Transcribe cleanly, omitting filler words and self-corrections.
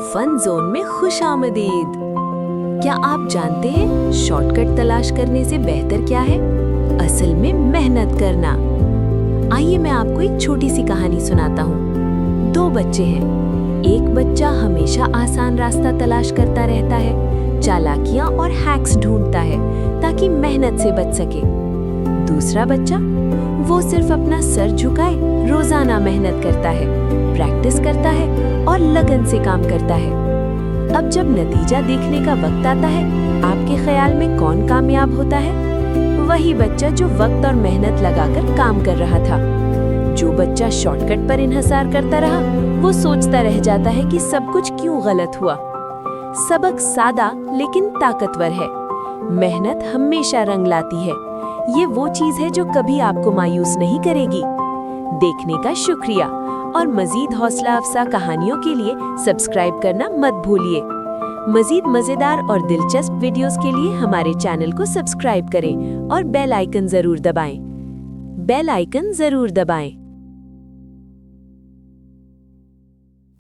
Fun zone में खुशामदीद। क्या आप जानते हैं शॉर्टकट तलाश करने से बेहतर क्या है? असल में मेहनत करना। आइए मैं आपको एक छोटी सी कहानी सुनाता हूँ। दो बच्चे हैं। एक बच्चा हमेशा आसान रास्ता तलाश करता रहता है, चालाकियाँ और हैक्स ढूंढता है ताकि मेहनत से बच सके। दूसरा बच्चा, वो सिर्फ अपना सर झुकाए रोजाना मेहनत करता है, प्रैक्टिस करता है और लगन से काम करता है। अब जब नतीजा देखने का वक्त आता है, आपके ख्याल में कौन कामयाब होता है? वही बच्चा जो वक्त और मेहनत लगाकर काम कर रहा था। जो बच्चा शॉर्टकट पर इन्हिसार करता रहा, वो सोचता रह जाता है कि सब कुछ क्यों गलत हुआ। सबक सादा लेकिन ताकतवर है। मेहनत हमेशा रंग लाती है। ये वो चीज है जो कभी आपको मायूस नहीं करेगी। देखने का शुक्रिया और मजीद हौसला अफजा कहानियों के लिए सब्सक्राइब करना मत भूलिए। मजीद मजेदार और दिलचस्प वीडियोस के लिए हमारे चैनल को सब्सक्राइब करें और बेल आइकन जरूर दबाएं।